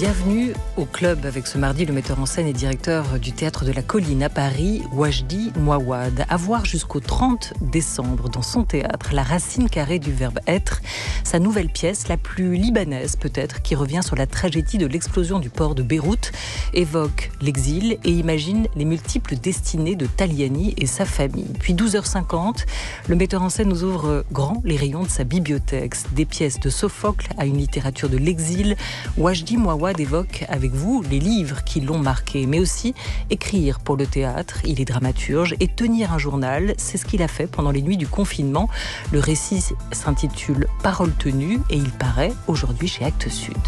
Bienvenue au club avec ce mardi le metteur en scène et directeur du Théâtre de la Colline à Paris, Wajdi Mouawad. À voir jusqu'au 30 décembre dans son théâtre, la racine carrée du verbe être, sa nouvelle pièce, la plus libanaise peut-être, qui revient sur la tragédie de l'explosion du port de Beyrouth, évoque l'exil et imagine les multiples destinées de Taliani et sa famille. Puis 12h50, le metteur en scène nous ouvre grand les rayons de sa bibliothèque. Des pièces de Sophocle à une littérature de l'exil, Wajdi Mouawad évoque avec vous les livres qui l'ont marqué, mais aussi écrire pour le théâtre. Il est dramaturge et tenir un journal, c'est ce qu'il a fait pendant les nuits du confinement. Le récit s'intitule Paroles tenues et il paraît aujourd'hui chez Actes Sud.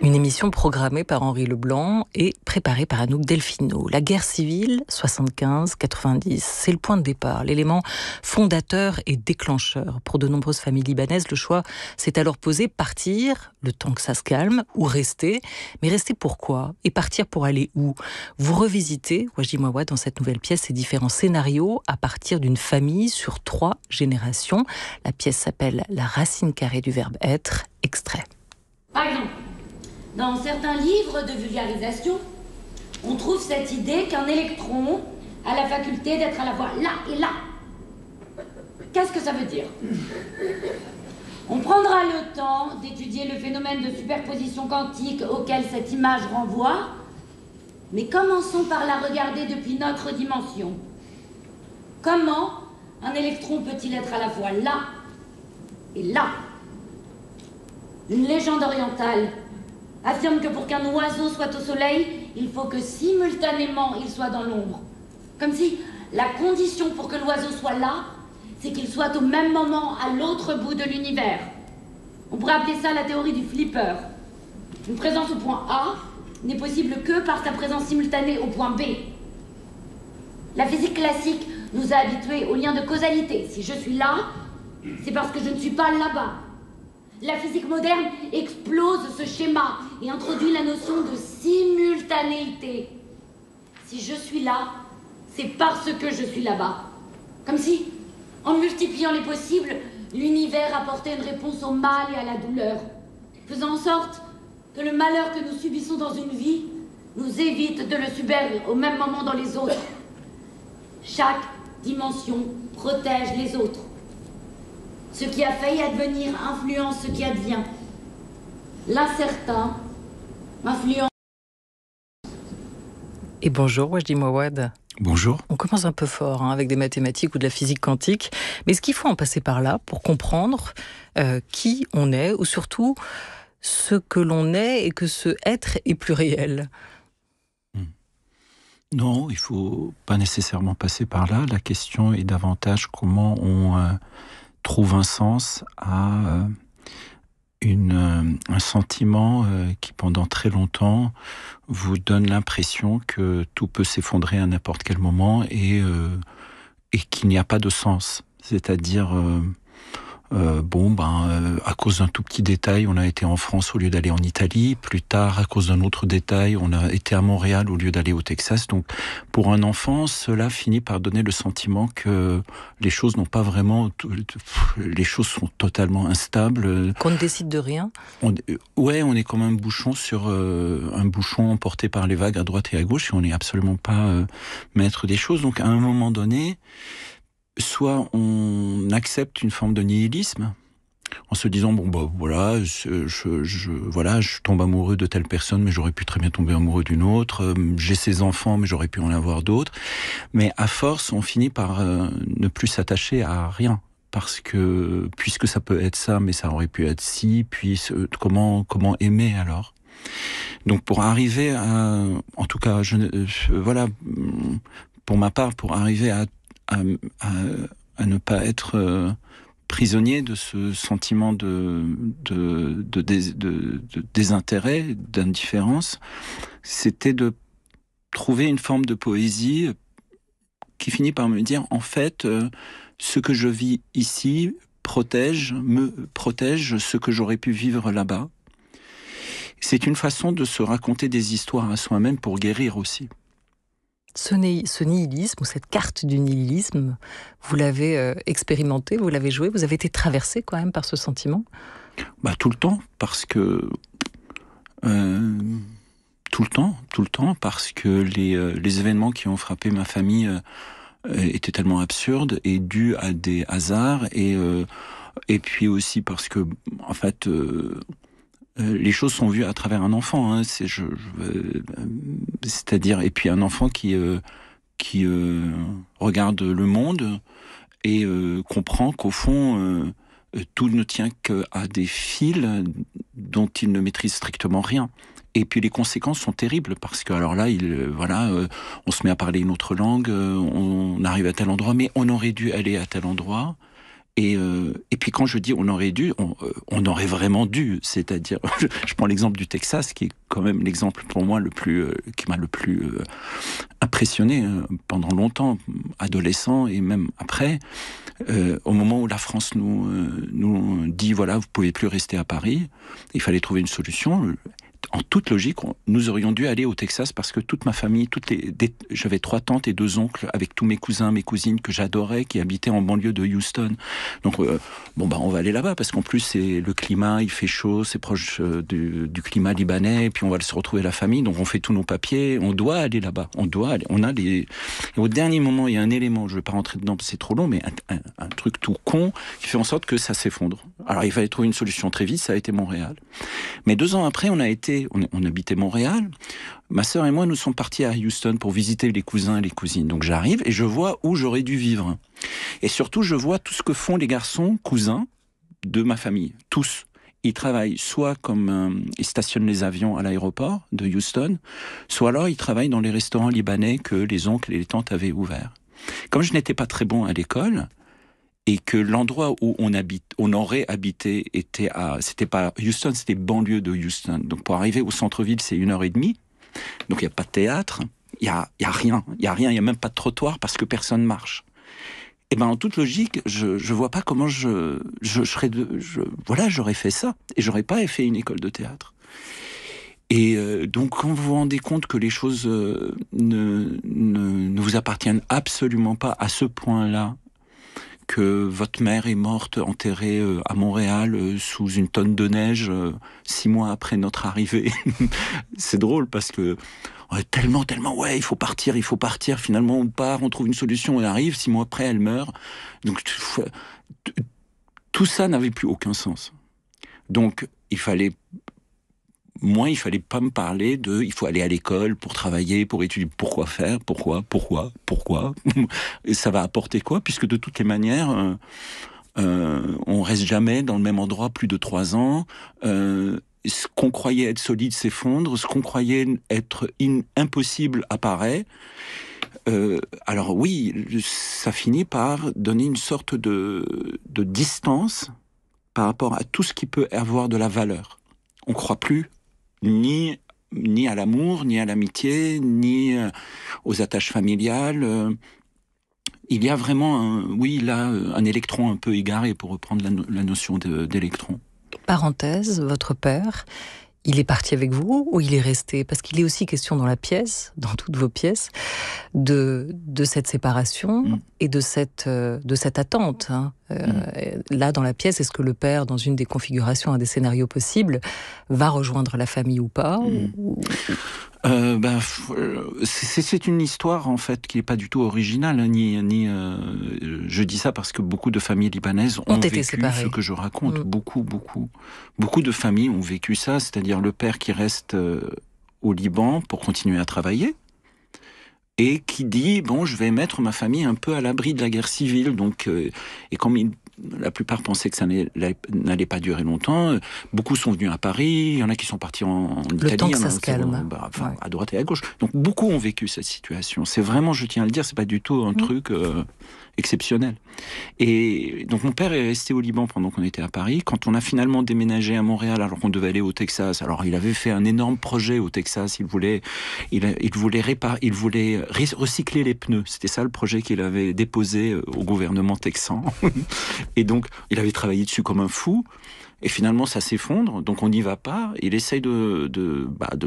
Une émission programmée par Henri Leblanc et préparée par Anouk Delfino. La guerre civile, 75-90, c'est le point de départ, l'élément fondateur et déclencheur. Pour de nombreuses familles libanaises, le choix s'est alors posé, partir, le temps que ça se calme, ou rester. Mais rester pourquoi ? Et partir pour aller où ? Vous revisitez, Wajdi Mouawad, dans cette nouvelle pièce, ces différents scénarios à partir d'une famille sur 3 générations. La pièce s'appelle La racine carrée du verbe être, extrait. Par exemple, dans certains livres de vulgarisation, on trouve cette idée qu'un électron a la faculté d'être à la fois là et là. Qu'est-ce que ça veut dire ? On prendra le temps d'étudier le phénomène de superposition quantique auquel cette image renvoie, mais commençons par la regarder depuis notre dimension. Comment un électron peut-il être à la fois là et là ? Une légende orientale affirme que pour qu'un oiseau soit au soleil, il faut que simultanément il soit dans l'ombre. Comme si la condition pour que l'oiseau soit là, c'est qu'il soit au même moment à l'autre bout de l'univers. On pourrait appeler ça la théorie du flipper. Une présence au point A n'est possible que par sa présence simultanée au point B. La physique classique nous a habitués au lien de causalité. Si je suis là, c'est parce que je ne suis pas là-bas. La physique moderne explose ce schéma et introduit la notion de simultanéité. Si je suis là, c'est parce que je suis là-bas. Comme si, en multipliant les possibles, l'univers apportait une réponse au mal et à la douleur, faisant en sorte que le malheur que nous subissons dans une vie nous évite de le subir au même moment dans les autres. Chaque dimension protège les autres. Ce qui a failli advenir influence ce qui advient. L'incertain influence. Et bonjour Wajdi Mouawad. Bonjour. On commence un peu fort avec des mathématiques ou de la physique quantique, mais est-ce qu'il faut en passer par là pour comprendre qui on est, ou surtout ce que l'on est et que ce être est plus réel ? Non, il ne faut pas nécessairement passer par là. La question est davantage comment on trouve un sens à un sentiment qui pendant très longtemps vous donne l'impression que tout peut s'effondrer à n'importe quel moment et qu'il n'y a pas de sens. C'est-à-dire, à cause d'un tout petit détail, on a été en France au lieu d'aller en Italie. Plus tard, à cause d'un autre détail, on a été à Montréal au lieu d'aller au Texas. Donc, pour un enfant, cela finit par donner le sentiment que les choses n'ont pas vraiment... Les choses sont totalement instables. Qu'on ne décide de rien ? On est comme un bouchon un bouchon emporté par les vagues à droite et à gauche, et on n'est absolument pas maître des choses. Donc, à un moment donné, soit on accepte une forme de nihilisme en se disant je tombe amoureux de telle personne, mais j'aurais pu très bien tomber amoureux d'une autre. J'ai ces enfants, mais j'aurais pu en avoir d'autres. Mais à force, on finit par ne plus s'attacher à rien. Parce que, puisque ça peut être ça, mais ça aurait pu être ci, puis comment aimer alors ? Donc pour arriver à... En tout cas, pour ma part, pour arriver à ne pas être prisonnier de ce sentiment de désintérêt, d'indifférence, c'était de trouver une forme de poésie qui finit par me dire, en fait, ce que je vis ici me protège ce que j'aurais pu vivre là-bas. C'est une façon de se raconter des histoires à soi-même pour guérir aussi. Ce nihilisme, ou cette carte du nihilisme, vous l'avez expérimenté, vous l'avez joué, vous avez été traversé quand même par ce sentiment ? Tout le temps, parce que... tout le temps, parce que les événements qui ont frappé ma famille étaient tellement absurdes et dus à des hasards, et puis aussi parce que, en fait, les choses sont vues à travers un enfant, hein, c'est-à-dire, et puis un enfant qui regarde le monde et comprend qu'au fond, tout ne tient qu'à des fils dont il ne maîtrise strictement rien. Et puis les conséquences sont terribles, parce que alors là, on se met à parler une autre langue, on arrive à tel endroit, mais on aurait dû aller à tel endroit. Et puis quand je dis on aurait dû, on aurait vraiment dû. C'est-à-dire, je prends l'exemple du Texas, qui est quand même l'exemple pour moi qui m'a le plus impressionné pendant longtemps, adolescent et même après. Au moment où la France nous dit voilà, vous pouvez plus rester à Paris, il fallait trouver une solution. En toute logique, nous aurions dû aller au Texas, parce que toute ma famille, j'avais 3 tantes et 2 oncles, avec tous mes cousins, mes cousines que j'adorais, qui habitaient en banlieue de Houston. Donc, on va aller là-bas, parce qu'en plus, c'est le climat, il fait chaud, c'est proche du climat libanais, et puis on va se retrouver la famille, donc on fait tous nos papiers, on doit aller là-bas, et au dernier moment, il y a un élément, je ne vais pas rentrer dedans, parce que c'est trop long, mais un truc tout con, qui fait en sorte que ça s'effondre. Alors, il fallait trouver une solution très vite, ça a été Montréal. Mais 2 ans après, on habitait Montréal. Ma sœur et moi, nous sommes partis à Houston pour visiter les cousins et les cousines. Donc j'arrive et je vois où j'aurais dû vivre. Et surtout, je vois tout ce que font les garçons cousins de ma famille. Tous. Ils travaillent soit ils stationnent les avions à l'aéroport de Houston, soit alors ils travaillent dans les restaurants libanais que les oncles et les tantes avaient ouverts. Comme je n'étais pas très bon à l'école, et que l'endroit où on aurait habité c'était pas Houston, c'était banlieue de Houston. Donc pour arriver au centre-ville, c'est 1h30. Donc il n'y a pas de théâtre, il y a rien, il y a même pas de trottoir, parce que personne marche. Et en toute logique, je vois pas comment j'aurais fait ça, et j'aurais pas fait une école de théâtre. Et donc, quand vous vous rendez compte que les choses ne vous appartiennent absolument pas à ce point-là, que votre mère est morte, enterrée à Montréal sous une tonne de neige 6 mois après notre arrivée. C'est drôle, parce que tellement, ouais, il faut partir. Finalement, on part, on trouve une solution, on arrive. 6 mois après, elle meurt. Donc, tout ça n'avait plus aucun sens. Donc, il fallait pas me parler il faut aller à l'école pour travailler, pour étudier. Pourquoi faire? Pourquoi Et ça va apporter quoi? Puisque de toutes les manières, on reste jamais dans le même endroit plus de 3 ans. Ce qu'on croyait être solide s'effondre. Ce qu'on croyait être impossible apparaît. Alors oui, ça finit par donner une sorte de distance par rapport à tout ce qui peut avoir de la valeur. On croit plus ni à l'amour, ni à l'amitié, ni aux attaches familiales. Il y a vraiment un électron un peu égaré, pour reprendre la notion d'électron. Parenthèse, votre père, il est parti avec vous ou il est resté? Parce qu'il est aussi question dans la pièce, dans toutes vos pièces, de cette séparation et de cette attente. Là, dans la pièce, est-ce que le père, dans une des configurations, un des scénarios possibles, va rejoindre la famille ou pas c'est une histoire, en fait, qui n'est pas du tout originale, je dis ça parce que beaucoup de familles libanaises ont vécu séparées. Ce que je raconte. Beaucoup de familles ont vécu ça, c'est-à-dire le père qui reste au Liban pour continuer à travailler, et qui dit je vais mettre ma famille un peu à l'abri de la guerre civile. Donc, et comme la plupart pensaient que ça n'allait pas durer longtemps, beaucoup sont venus à Paris, il y en a qui sont partis en Italie. Le temps que ça se calme. À droite et à gauche. Donc beaucoup ont vécu cette situation. C'est vraiment, je tiens à le dire, c'est pas du tout un truc exceptionnel. Et donc mon père est resté au Liban pendant qu'on était à Paris. Quand on a finalement déménagé à Montréal, alors qu'on devait aller au Texas, alors il avait fait un énorme projet au Texas. Il voulait recycler les pneus. C'était ça le projet qu'il avait déposé au gouvernement texan. Et donc il avait travaillé dessus comme un fou. Et finalement, ça s'effondre, donc on n'y va pas. Il essaye de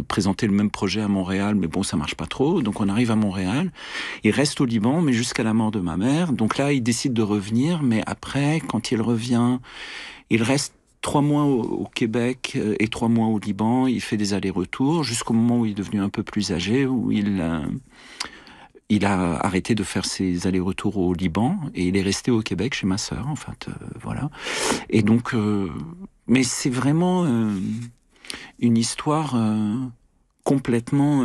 présenter le même projet à Montréal, mais ça marche pas trop. Donc on arrive à Montréal, il reste au Liban, mais jusqu'à la mort de ma mère. Donc là, il décide de revenir, mais après, quand il revient, il reste 3 mois au Québec et 3 mois au Liban. Il fait des allers-retours jusqu'au moment où il est devenu un peu plus âgé, où il a arrêté de faire ses allers-retours au Liban et il est resté au Québec chez ma sœur, en fait. Voilà. Et donc, mais c'est vraiment une histoire complètement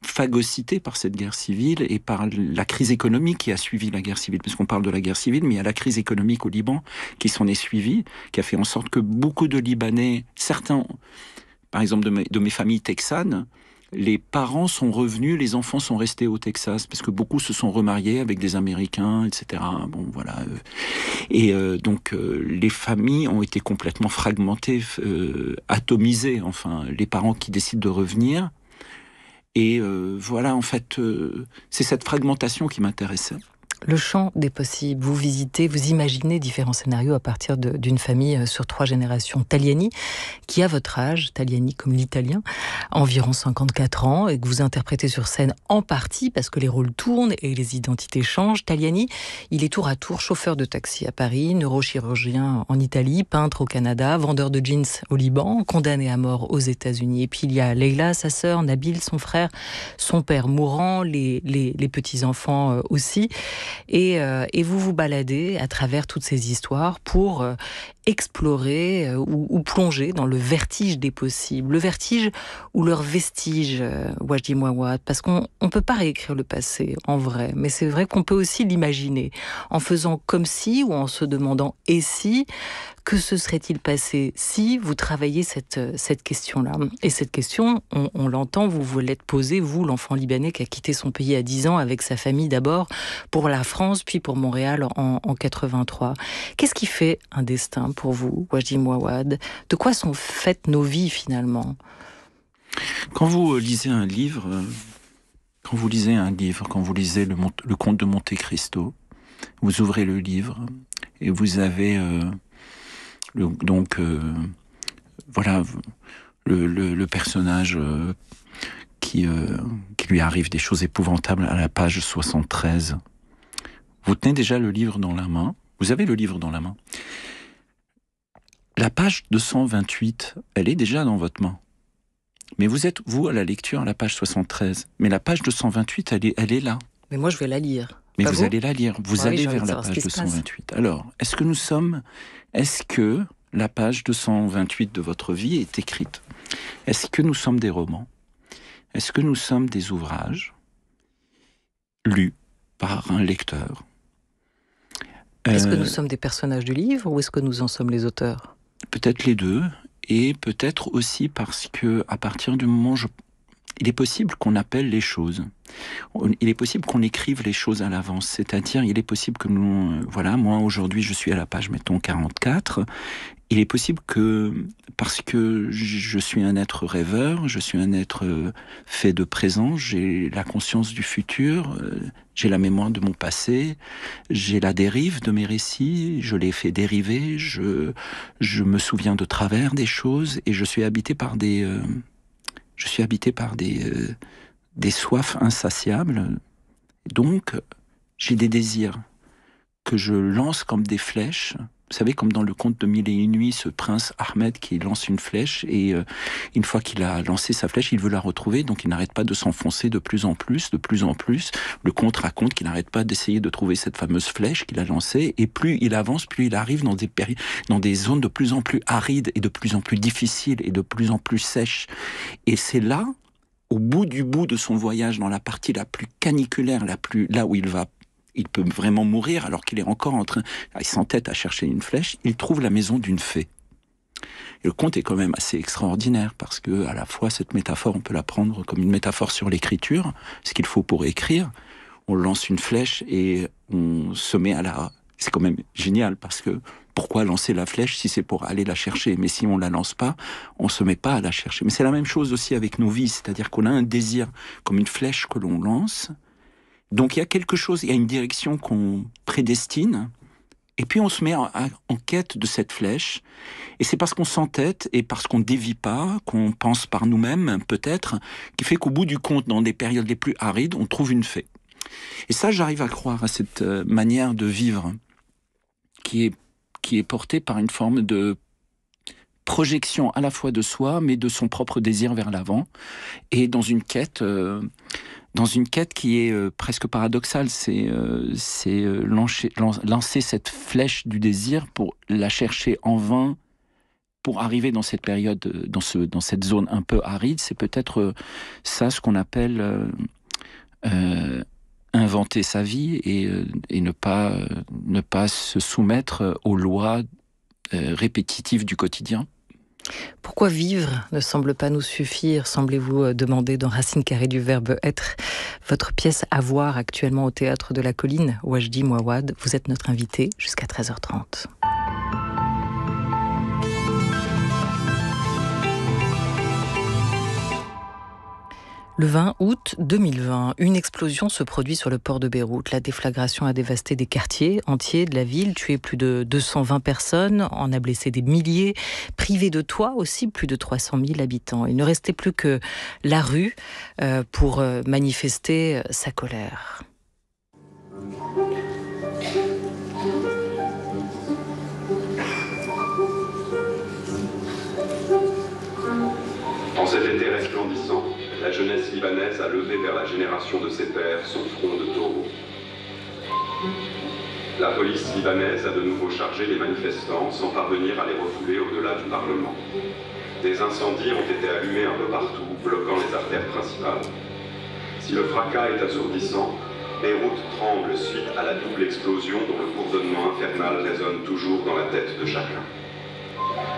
phagocytée par cette guerre civile et par la crise économique qui a suivi la guerre civile. Parce qu'on parle de la guerre civile, mais il y a la crise économique au Liban qui s'en est suivie, qui a fait en sorte que beaucoup de Libanais, certains, par exemple de mes familles texanes, les parents sont revenus, les enfants sont restés au Texas, parce que beaucoup se sont remariés avec des Américains, etc. Bon, voilà. Et donc, les familles ont été complètement fragmentées, atomisées, enfin, les parents qui décident de revenir. Et voilà, en fait, c'est cette fragmentation qui m'intéressait. Le champ des possibles, vous visitez, vous imaginez différents scénarios à partir d'une famille sur 3 générations. Taliani, qui a votre âge, Taliani comme l'italien, environ 54 ans, et que vous interprétez sur scène en partie parce que les rôles tournent et les identités changent. Taliani, il est tour à tour chauffeur de taxi à Paris, neurochirurgien en Italie, peintre au Canada, vendeur de jeans au Liban, condamné à mort aux États-Unis. Et puis il y a Leila, sa sœur, Nabil, son frère, son père mourant, les petits-enfants aussi. Et vous vous baladez à travers toutes ces histoires pour explorer ou plonger dans le vertige des possibles. Le vertige ou leur vestige, Wajdi Mouawad, parce qu'on ne peut pas réécrire le passé en vrai, mais c'est vrai qu'on peut aussi l'imaginer en faisant comme si ou en se demandant et si, que se serait-il passé si vous travaillez cette question-là. Et cette question, on l'entend, vous l'êtes posée, vous, l'enfant libanais qui a quitté son pays à 10 ans avec sa famille d'abord pour la France, puis pour Montréal en 83. Qu'est-ce qui fait un destin pour vous, Wajdi Mouawad? De quoi sont faites nos vies finalement? Quand vous lisez un livre, quand vous lisez le Comte de Monte Cristo, vous ouvrez le livre et vous avez voilà le personnage qui lui arrive des choses épouvantables à la page 73. Vous tenez déjà le livre dans la main. Vous avez le livre dans la main. La page 228, elle est déjà dans votre main. Mais vous êtes, vous, à la lecture, à la page 73. Mais la page 228, elle est là. Mais moi, je vais la lire. Mais vous allez la lire. Vous allez vers la page 228. Alors, est-ce que la page 228 de votre vie est écrite? Est-ce que nous sommes des romans? Est-ce que nous sommes des ouvrages lus par un lecteur? Est-ce que nous sommes des personnages du livre ou est-ce que nous en sommes les auteurs? Peut-être les deux, et peut-être aussi parce que à partir du moment où il est possible qu'on appelle les choses. Il est possible qu'on écrive les choses à l'avance. C'est-à-dire, il est possible que nous... Voilà, moi, aujourd'hui, je suis à la page, mettons, 44. Il est possible que, parce que je suis un être rêveur, je suis un être fait de présent, j'ai la conscience du futur, j'ai la mémoire de mon passé, j'ai la dérive de mes récits, je les fais dériver, je me souviens de travers des choses, et je suis habité par des soifs insatiables. Donc, j'ai des désirs que je lance comme des flèches. Vous savez, comme dans le conte de Mille et une nuits, ce prince Ahmed qui lance une flèche et une fois qu'il a lancé sa flèche, il veut la retrouver, donc il n'arrête pas de s'enfoncer de plus en plus, de plus en plus. Le conte raconte qu'il n'arrête pas d'essayer de trouver cette fameuse flèche qu'il a lancée, et plus il avance, plus il arrive dans des zones de plus en plus arides et de plus en plus difficiles et de plus en plus sèches. Et c'est là, au bout de son voyage, dans la partie la plus caniculaire, là où il peut vraiment mourir alors qu'il est encore il s'entête à chercher une flèche, il trouve la maison d'une fée. Et le conte est quand même assez extraordinaire parce que, à la fois, cette métaphore, on peut la prendre comme une métaphore sur l'écriture, ce qu'il faut pour écrire. On lance une flèche et on se met c'est quand même génial parce que pourquoi lancer la flèche si c'est pour aller la chercher? Mais si on la lance pas, on se met pas à la chercher. Mais c'est la même chose aussi avec nos vies, c'est-à-dire qu'on a un désir comme une flèche que l'on lance. Donc il y a quelque chose, il y a une direction qu'on prédestine, et puis on se met en quête de cette flèche, et c'est parce qu'on s'entête, et parce qu'on dévie pas, qu'on pense par nous-mêmes peut-être, qui fait qu'au bout du compte, dans des périodes les plus arides, on trouve une fée. Et ça, j'arrive à croire à cette manière de vivre, qui est portée par une forme de projection à la fois de soi, mais de son propre désir vers l'avant, et dans une quête qui est presque paradoxale. C'est lancer cette flèche du désir pour la chercher en vain, pour arriver dans cette période, dans cette zone un peu aride. C'est peut-être ça ce qu'on appelle inventer sa vie et ne pas se soumettre aux lois répétitives du quotidien. Pourquoi vivre ne semble pas nous suffire, semblez-vous demander dans Racine carrée du verbe être. Votre pièce à voir actuellement au Théâtre de la Colline, Wajdi Mouawad, vous êtes notre invité jusqu'à 13h30. Le 20 août 2020, une explosion se produit sur le port de Beyrouth. La déflagration a dévasté des quartiers entiers de la ville, tué plus de 220 personnes, en a blessé des milliers, privé de toit aussi plus de 300 000 habitants. Il ne restait plus que la rue pour manifester sa colère. En cet été resplendissant, la jeunesse libanaise a levé vers la génération de ses pères son front de taureau. La police libanaise a de nouveau chargé les manifestants sans parvenir à les refouler au-delà du Parlement. Des incendies ont été allumés un peu partout, bloquant les artères principales. Si le fracas est assourdissant, Beyrouth tremble suite à la double explosion dont le bourdonnement infernal résonne toujours dans la tête de chacun.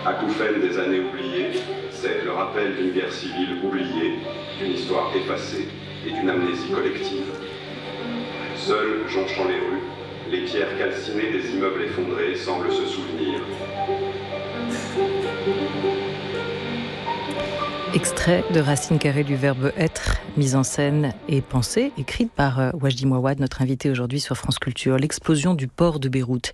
Acouphène des années oubliées, c'est le rappel d'une guerre civile oubliée, d'une histoire effacée et d'une amnésie collective. Seuls, jonchant les rues, les pierres calcinées des immeubles effondrés semblent se souvenir. Extrait de Racine carrée du verbe être, mise en scène et pensée, écrite par Wajdi Mouawad, notre invité aujourd'hui sur France Culture. L'explosion du port de Beyrouth.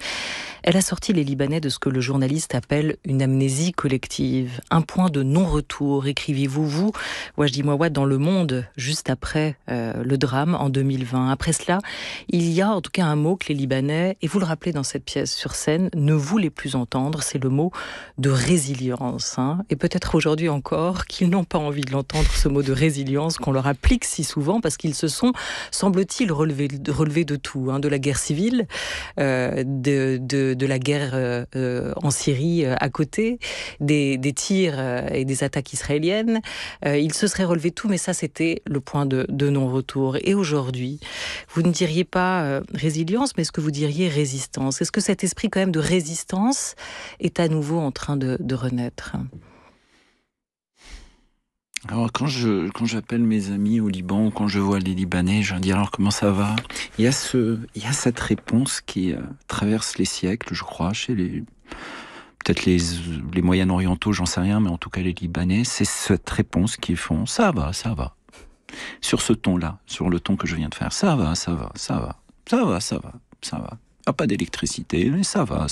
Elle a sorti les Libanais de ce que le journaliste appelle une amnésie collective, un point de non-retour, écrivez-vous, vous, Wajdi Mouawad, dans Le Monde, juste après le drame en 2020. Après cela, il y a en tout cas un mot que les Libanais, et vous le rappelez dans cette pièce sur scène, ne voulaient plus entendre, c'est le mot de résilience. Et peut-être aujourd'hui encore qu'ils n'ont pas envie de l'entendre, ce mot de résilience qu'on leur applique si souvent, parce qu'ils se sont, semble-t-il, relevés de tout, de la guerre civile, de la guerre en Syrie à côté, des tirs et des attaques israéliennes. Ils se seraient relevés de tout, mais ça, c'était le point de non-retour. Et aujourd'hui, vous ne diriez pas résilience, mais est-ce que vous diriez résistance? Est-ce que cet esprit quand même de résistance est à nouveau en train de renaître? Alors quand j'appelle mes amis au Liban, ou quand je vois les Libanais, je leur dis alors comment ça va? Il y a cette réponse qui traverse les siècles, je crois, chez peut-être les Moyen-Orientaux, j'en sais rien, mais en tout cas les Libanais, c'est cette réponse qu'ils font ça va. Sur ce ton-là, sur le ton que je viens de faire, ça va. Ah, pas d'électricité, mais ça va.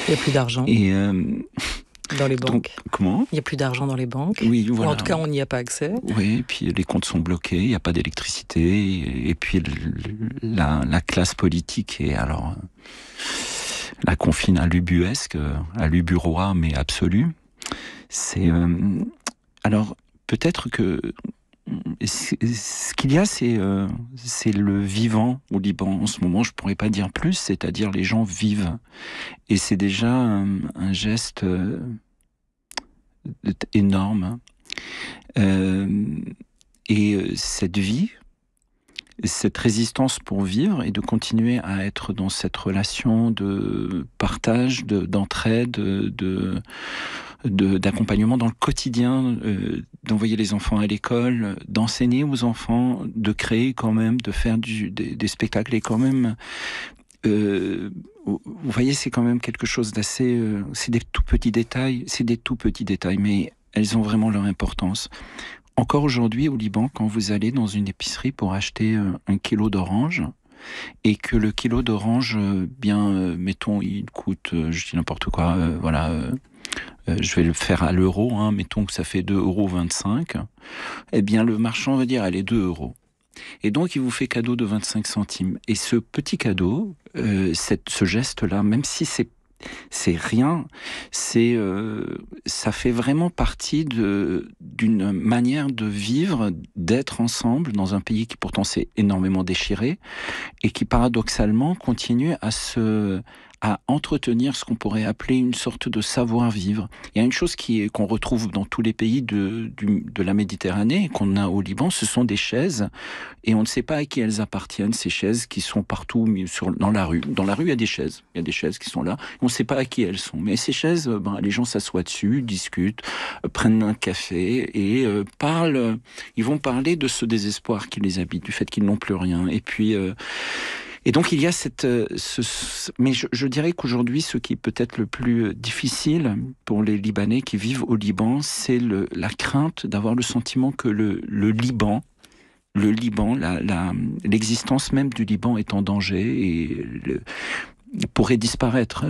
Il n'y a plus d'argent. Et dans les banques. Donc, comment ? Il n'y a plus d'argent dans les banques. Oui, voilà. Ou en tout cas, on n'y a pas accès. Oui, et puis les comptes sont bloqués, il n'y a pas d'électricité, et puis la classe politique est alors la confine à l'ubuesque, à l'uburois, mais absolu. C'est alors peut-être que ce qu'il y a, c'est le vivant au Liban. En ce moment, je ne pourrais pas dire plus, c'est-à-dire les gens vivent. Et c'est déjà un geste énorme. Et cette vie, cette résistance pour vivre et de continuer à être dans cette relation de partage, d'entraide, d'accompagnement dans le quotidien, d'envoyer les enfants à l'école, d'enseigner aux enfants, de créer quand même, de faire des spectacles et quand même, vous voyez, c'est quand même quelque chose d'assez, c'est des tout petits détails, mais elles ont vraiment leur importance. Encore aujourd'hui au Liban, quand vous allez dans une épicerie pour acheter un kilo d'oranges, et que le kilo d'oranges, mettons, il coûte, je dis n'importe quoi, je vais le faire à l'euro, mettons que ça fait 2,25 €, eh bien le marchand va dire, allez, 2 €. Et donc il vous fait cadeau de 25 centimes. Et ce petit cadeau, ce geste-là, même si rien. Ça fait vraiment partie d'une manière de vivre, d'être ensemble dans un pays qui pourtant s'est énormément déchiré et qui paradoxalement continue à entretenir ce qu'on pourrait appeler une sorte de savoir-vivre. Il y a une chose qu'on retrouve dans tous les pays de la Méditerranée, qu'on a au Liban, ce sont des chaises, et on ne sait pas à qui elles appartiennent, ces chaises qui sont partout dans la rue. Dans la rue, il y a des chaises qui sont là, on ne sait pas à qui elles sont. Mais ces chaises, les gens s'assoient dessus, discutent, prennent un café et parlent. Ils vont parler de ce désespoir qui les habite, du fait qu'ils n'ont plus rien. Et donc il y a mais je dirais qu'aujourd'hui, ce qui est peut-être le plus difficile pour les Libanais qui vivent au Liban, c'est la crainte d'avoir le sentiment que le Liban, l'existence même du Liban est en danger et pourrait disparaître.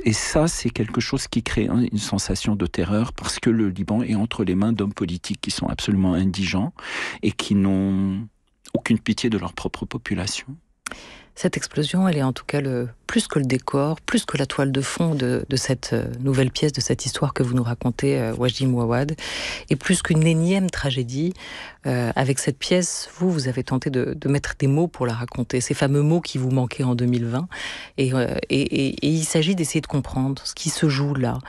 Et ça, c'est quelque chose qui crée une sensation de terreur parce que le Liban est entre les mains d'hommes politiques qui sont absolument indigents et qui n'ont aucune pitié de leur propre population. Cette explosion, elle est en tout cas plus que le décor, plus que la toile de fond de cette nouvelle pièce, de cette histoire que vous nous racontez, Wajdi Mouawad, et plus qu'une énième tragédie. Avec cette pièce, vous avez tenté de mettre des mots pour la raconter, ces fameux mots qui vous manquaient en 2020. Et il s'agit d'essayer de comprendre ce qui se joue là,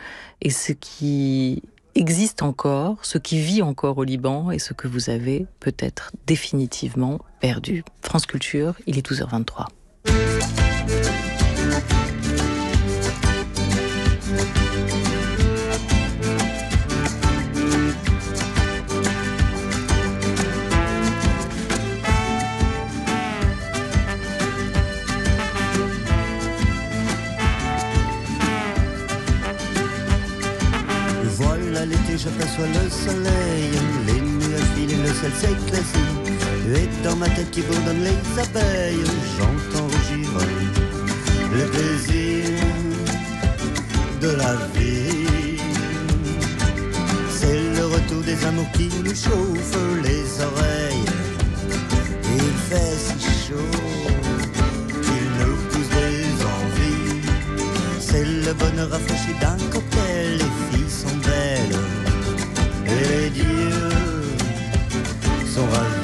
et ce qui existe encore, ce qui vit encore au Liban, et ce que vous avez peut-être définitivement perdu. France Culture, il est 12h23. Voilà l'été, j'aperçois le soleil, les nuages filent et le ciel s'éclaircit. Et dans ma tête qui bourdonne les abeilles, j'entends rougir le plaisir de la vie. C'est le retour des amours qui nous chauffent les oreilles. Il fait si chaud qu'il nous pousse des envies. C'est le bonheur rafraîchi d'un cocktail. Les filles sont belles et les dieux sont ravis.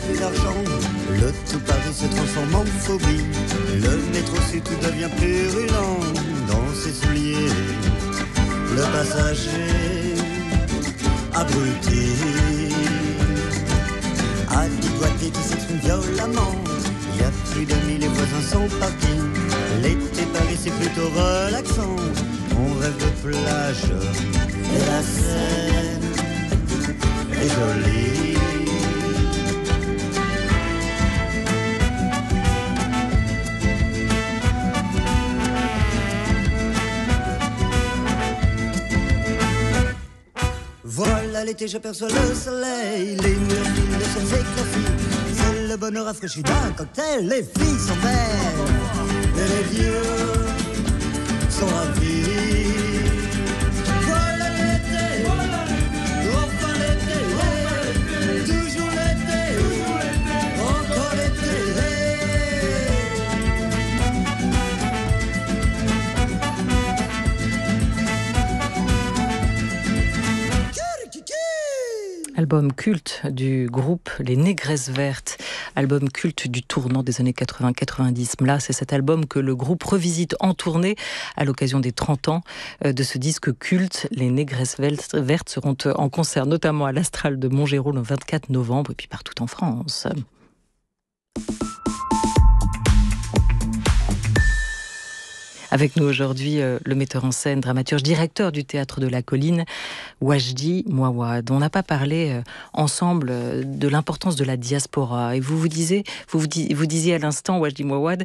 Plus d'argent, le tout Paris se transforme en phobie. Le métro sud tout devient purulent dans ses souliers. Le passager abruti a dit boîtier qui s'exprime violemment. Il y a plus d'amis, les voisins sont partis. L'été Paris c'est plutôt relaxant. On rêve de plage et la Seine est jolie. Voilà l'été, j'aperçois le soleil, les nuages filent, le ciel s'éclaircit. C'est le bonheur rafraîchi d'un cocktail, les filles sont belles et les vieux sont ravis. Voilà l'été, enfin l'été, toujours l'été, encore l'été. Album culte du groupe Les Négresses Vertes, album culte du tournant des années 80-90. Là, c'est cet album que le groupe revisite en tournée à l'occasion des 30 ans de ce disque culte. Les Négresses Vertes seront en concert notamment à l'Astral de Montgeroult le 24 novembre et puis partout en France. Avec nous aujourd'hui, le metteur en scène, dramaturge, directeur du Théâtre de la Colline, Wajdi Mouawad. On n'a pas parlé ensemble de l'importance de la diaspora. Et vous disiez à l'instant, Wajdi Mouawad,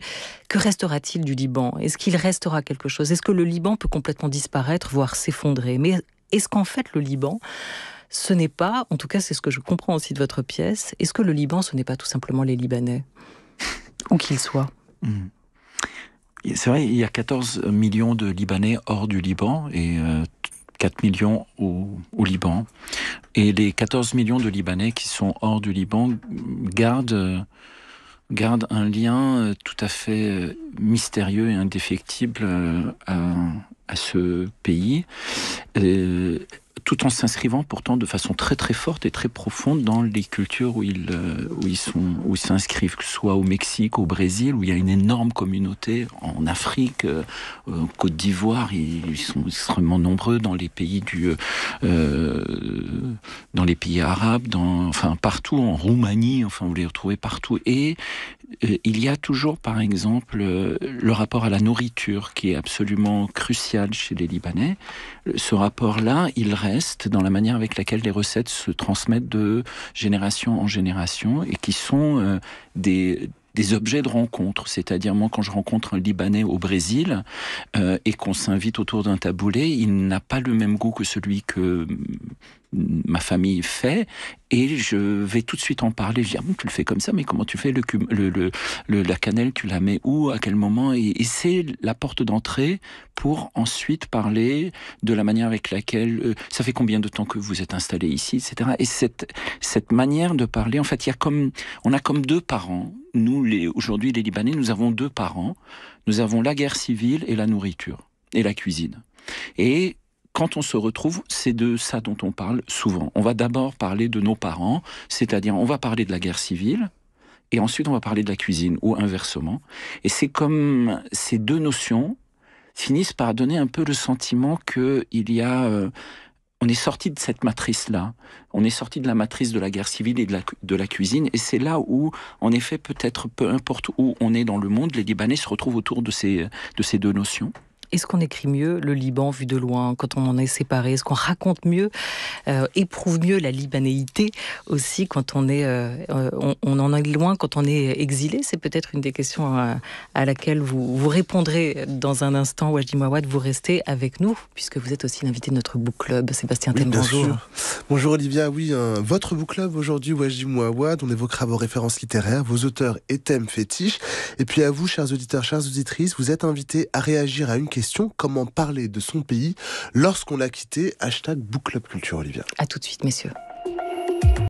que restera-t-il du Liban ? Est-ce qu'il restera quelque chose ? Est-ce que le Liban peut complètement disparaître, voire s'effondrer ? Mais est-ce qu'en fait, le Liban, ce n'est pas, en tout cas c'est ce que je comprends aussi de votre pièce, est-ce que le Liban, ce n'est pas tout simplement les Libanais, où qu'ils soient? C'est vrai, il y a 14 millions de Libanais hors du Liban et 4 millions au Liban. Et les 14 millions de Libanais qui sont hors du Liban gardent un lien tout à fait mystérieux et indéfectible à ce pays, tout en s'inscrivant pourtant de façon très très forte et très profonde dans les cultures où ils s'inscrivent, que ce soit au Mexique, au Brésil, où il y a une énorme communauté, en Afrique, en Côte d'Ivoire, ils sont extrêmement nombreux dans les pays dans les pays arabes, enfin partout, en Roumanie, enfin vous les retrouvez partout. Et il y a toujours, par exemple, le rapport à la nourriture qui est absolument crucial chez les Libanais. Ce rapport-là, il reste dans la manière avec laquelle les recettes se transmettent de génération en génération et qui sont des objets de rencontre. C'est-à-dire, moi, quand je rencontre un Libanais au Brésil et qu'on s'invite autour d'un taboulé, il n'a pas le même goût que celui que ma famille fait, et je vais tout de suite en parler. Je dis, tu le fais comme ça, mais comment tu fais la cannelle, tu la mets où, à quel moment? Et c'est la porte d'entrée pour ensuite parler de la manière avec laquelle, ça fait combien de temps que vous êtes installé ici, etc. Et cette manière de parler, en fait, on a comme deux parents. Nous, aujourd'hui, les Libanais, nous avons deux parents. Nous avons la guerre civile et la nourriture, et la cuisine. Et quand on se retrouve, c'est de ça dont on parle souvent. On va d'abord parler de nos parents, c'est-à-dire on va parler de la guerre civile, et ensuite on va parler de la cuisine, ou inversement. Et c'est comme ces deux notions finissent par donner un peu le sentiment qu'il y a... on est sorti de cette matrice-là. On est sorti de la matrice de la guerre civile et de la cuisine. Et c'est là où, en effet, peut-être peu importe où on est dans le monde, les Libanais se retrouvent autour de ces deux notions. Est-ce qu'on écrit mieux le Liban vu de loin quand on en est séparé? Est-ce qu'on raconte mieux, éprouve mieux la libanéité aussi quand on en est loin, quand on est exilé? C'est peut-être une des questions à laquelle vous répondrez dans un instant. Wajdi Mouawad, vous restez avec nous puisque vous êtes aussi l'invité de notre book club. Sébastien Ten, bonjour. Bonjour Olivia, oui, votre book club aujourd'hui, Wajdi Mouawad, on évoquera vos références littéraires, vos auteurs et thèmes fétiches. Et puis à vous, chers auditeurs, chères auditrices, vous êtes invités à réagir à une question. Comment parler de son pays lorsqu'on l'a quitté? #BookClubCulture, Olivia. À tout de suite, messieurs.